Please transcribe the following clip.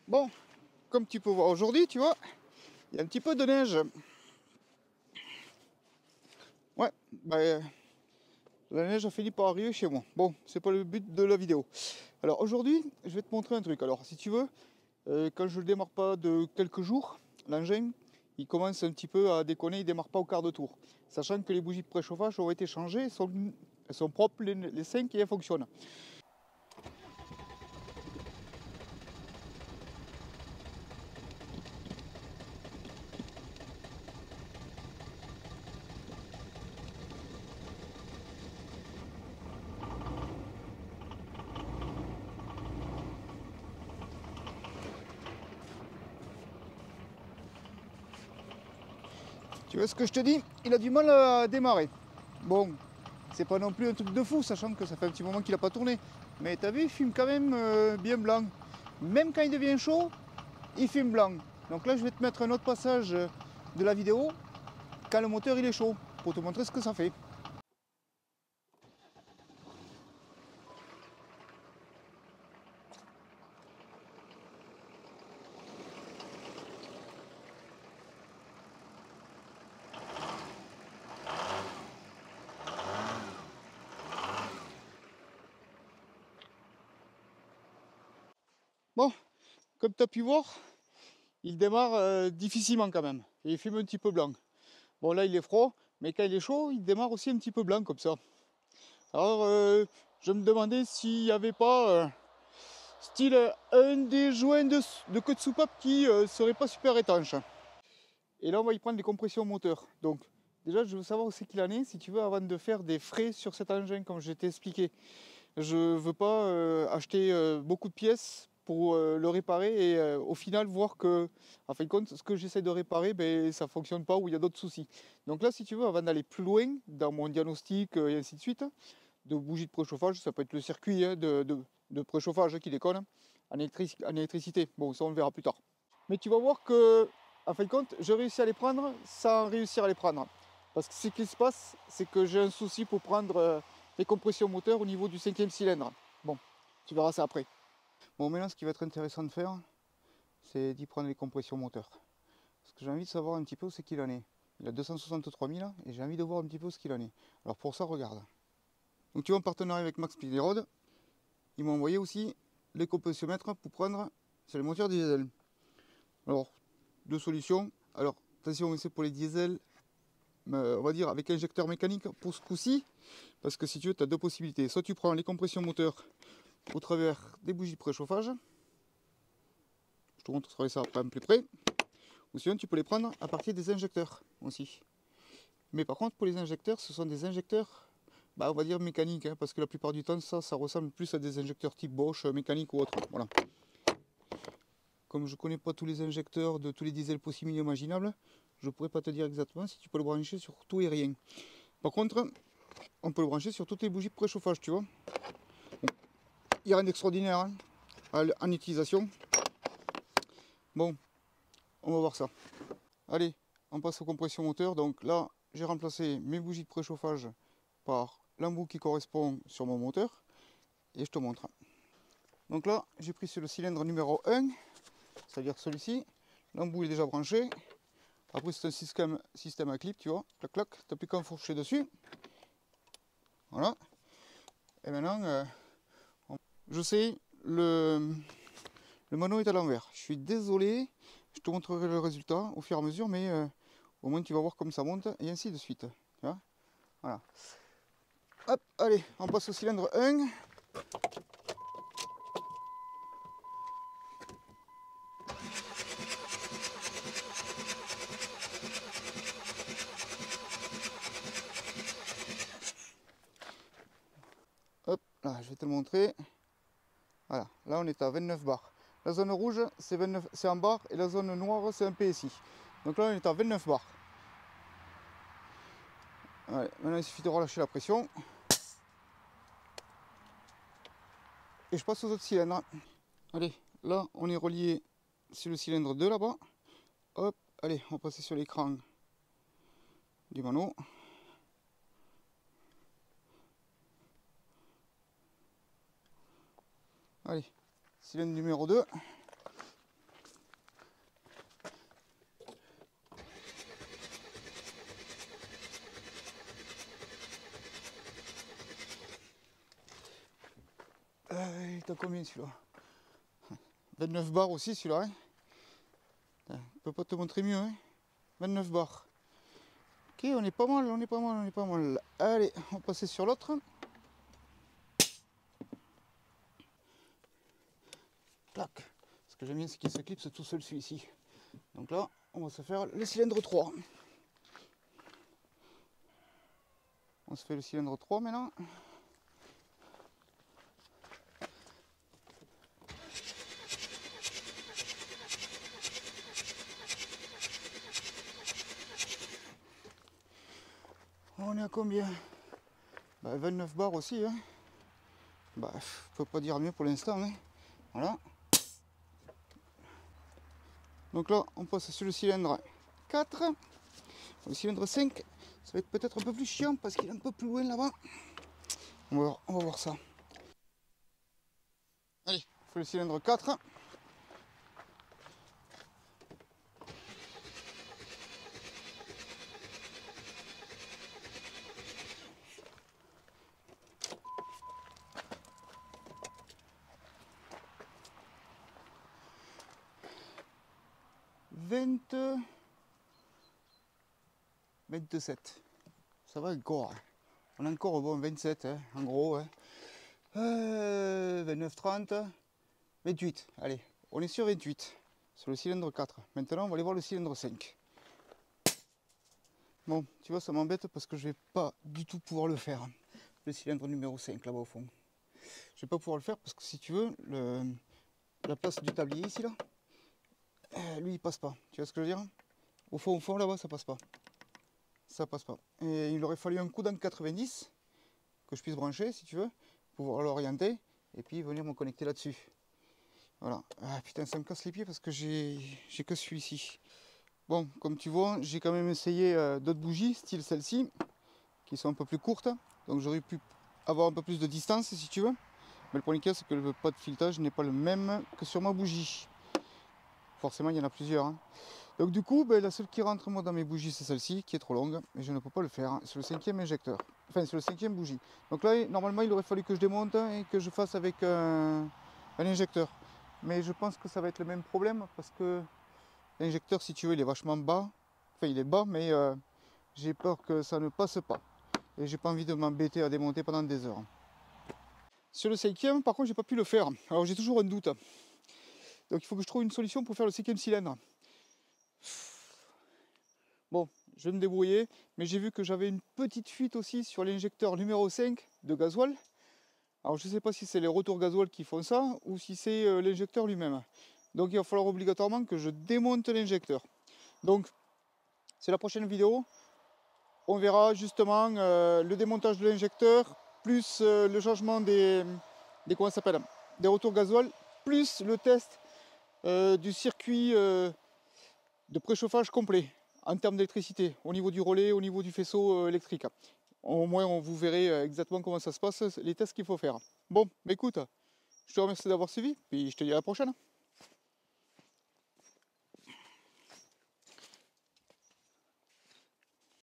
Bon, comme tu peux voir aujourd'hui, tu vois, il y a un petit peu de neige. Ouais, la neige a fini par arriver chez moi. Bon, c'est pas le but de la vidéo. Alors aujourd'hui, je vais te montrer un truc. Alors si tu veux, quand je le démarre pas de quelques jours, l'engin, il commence un petit peu à déconner, il démarre pas au quart de tour. Sachant que les bougies de préchauffage ont été changées, elles sont propres, les 5 et elles fonctionnent. Tu vois ce que je te dis? Il a du mal à démarrer. Bon, c'est pas non plus un truc de fou, sachant que ça fait un petit moment qu'il a pas tourné. Mais t'as vu, il fume quand même bien blanc. Même quand il devient chaud, il fume blanc. Donc là, je vais te mettre un autre passage de la vidéo quand le moteur il est chaud, pour te montrer ce que ça fait. Bon, comme tu as pu voir, il démarre difficilement quand même. Et il fume un petit peu blanc. Bon là il est froid, mais quand il est chaud, il démarre aussi un petit peu blanc comme ça. Alors je me demandais s'il n'y avait pas style un des joints de queue de soupape qui serait pas super étanche. Et là on va y prendre des compressions moteur. Donc déjà je veux savoir où c'est qu'il en est, si tu veux, avant de faire des frais sur cet engin comme je t'ai expliqué. Je veux pas acheter beaucoup de pièces pour le réparer et au final voir que, en fin de compte, ce que j'essaie de réparer, ben, ça fonctionne pas ou il y a d'autres soucis. Donc là, si tu veux, avant d'aller plus loin dans mon diagnostic et ainsi de suite, de bougies de préchauffage, ça peut être le circuit de préchauffage qui déconne, en électricité. Bon, ça on le verra plus tard. Mais tu vas voir que, en fin de compte, je réussis à les prendre sans réussir à les prendre. Parce que ce qui se passe, c'est que j'ai un souci pour prendre les compressions moteur au niveau du 5e cylindre. Bon, tu verras ça après. Bon, maintenant, ce qui va être intéressant de faire, c'est d'y prendre les compressions moteur. Parce que j'ai envie de savoir un petit peu où c'est qu'il en est. Il a 263 000 et j'ai envie de voir un petit peu ce qu'il en est. Alors pour ça, regarde. Donc tu vois, en partenariat avec Max Piderod, ils m'ont envoyé aussi les compressiomètres pour prendre sur les moteurs diesel. Alors, deux solutions. Alors, attention, c'est pour les diesels, on va dire avec injecteur mécanique pour ce coup-ci. Parce que si tu veux, tu as deux possibilités. Soit tu prends les compressions moteurs au travers des bougies de préchauffage. Je te montrerai ça après un plus près. Ou sinon, tu peux les prendre à partir des injecteurs aussi. Mais par contre, pour les injecteurs, ce sont des injecteurs, on va dire mécaniques. Hein, parce que la plupart du temps, ça ressemble plus à des injecteurs type Bosch, mécanique ou autre. Voilà. Comme je ne connais pas tous les injecteurs de tous les diesels possibles et imaginables, je ne pourrais pas te dire exactement si tu peux le brancher sur tout et rien. Par contre, on peut le brancher sur toutes les bougies de préchauffage, tu vois. Il n'y a rien d'extraordinaire hein, en utilisation. Bon, on va voir ça. Allez, on passe aux compressions moteur. Donc là, j'ai remplacé mes bougies de préchauffage par l'embout qui correspond sur mon moteur. Et je te montre. Donc là, j'ai pris sur le cylindre numéro 1, c'est-à-dire celui-ci. L'embout est déjà branché. Après, c'est un système à clip, tu vois. Clac, clac, tu n'as plus qu'à enfourcher dessus. Voilà. Et maintenant, je sais, le mano est à l'envers. Je suis désolé, je te montrerai le résultat au fur et à mesure, mais au moins tu vas voir comme ça monte, et ainsi de suite. Tu vois, voilà. Hop, allez, on passe au cylindre 1. Hop, là, je vais te le montrer. Voilà, là on est à 29 bars. La zone rouge, c'est en bar, et la zone noire, c'est un PSI. Donc là, on est à 29 bars. Allez, maintenant, il suffit de relâcher la pression. Et je passe aux autres cylindres. Allez, là, on est relié sur le cylindre 2 là-bas. Hop, allez, on va passer sur l'écran du mano. Allez, cylindre numéro 2. est à combien celui-là? 29 bars aussi celui-là. Hein. Je peux pas te montrer mieux. Hein. 29 bars. Ok, on est pas mal, on est pas mal, on est pas mal. Allez, on va passer sur l'autre. Clac. Ce que j'aime bien, c'est qu'il se clipse tout seul celui-ci. Donc là, on va se faire le cylindre 3. On se fait le cylindre 3 maintenant. On est à combien? 29 bars aussi. Hein. Je peux pas dire mieux pour l'instant. Hein. Voilà. Donc là, on passe sur le cylindre 4. Le cylindre 5, ça va être peut-être un peu plus chiant parce qu'il est un peu plus loin là-bas. On va voir ça. Allez, on fait le cylindre 4. « 27. Ça va encore. On a encore bon 27, hein, en gros. Hein. 29, 30, 28. Allez, on est sur 28. Sur le cylindre 4. Maintenant, on va aller voir le cylindre 5. Bon, tu vois, ça m'embête parce que je vais pas du tout pouvoir le faire. Le cylindre numéro 5, là-bas au fond. Je vais pas pouvoir le faire parce que si tu veux, la place du tablier ici, là, lui, il passe pas. Tu vois ce que je veux dire? Au fond, là-bas, ça passe pas. Ça passe pas. Et il aurait fallu un coup dans 90 que je puisse brancher, si tu veux, pour pouvoir l'orienter et puis venir me connecter là-dessus. Voilà. Ah putain, ça me casse les pieds parce que j'ai que celui-ci. Bon, comme tu vois, j'ai quand même essayé d'autres bougies, style celle-ci, qui sont un peu plus courtes. Donc j'aurais pu avoir un peu plus de distance, si tu veux. Mais le point c'est que le pas de filetage n'est pas le même que sur ma bougie. Forcément, il y en a plusieurs. Hein. Donc du coup, la seule qui rentre moi dans mes bougies, c'est celle-ci, qui est trop longue, mais je ne peux pas le faire. C'est le 5e injecteur. Enfin, c'est le 5e bougie. Donc là, normalement, il aurait fallu que je démonte et que je fasse avec un injecteur. Mais je pense que ça va être le même problème, parce que l'injecteur, si tu veux, il est vachement bas. Enfin, il est bas, mais j'ai peur que ça ne passe pas. Et j'ai pas envie de m'embêter à démonter pendant des heures. Sur le 5e, par contre, j'ai pas pu le faire. Alors j'ai toujours un doute. Donc il faut que je trouve une solution pour faire le 5e cylindre. Bon, je vais me débrouiller, mais j'ai vu que j'avais une petite fuite aussi sur l'injecteur numéro 5 de gasoil. Alors je ne sais pas si c'est les retours gasoil qui font ça ou si c'est l'injecteur lui-même. Donc il va falloir obligatoirement que je démonte l'injecteur. Donc c'est la prochaine vidéo. On verra justement le démontage de l'injecteur, plus le changement comment ça s'appelle, des retours gasoil, plus le test du circuit de préchauffage complet en termes d'électricité, au niveau du relais, au niveau du faisceau électrique. Au moins, vous verrez exactement comment ça se passe, les tests qu'il faut faire. Bon, écoute, je te remercie d'avoir suivi, puis je te dis à la prochaine.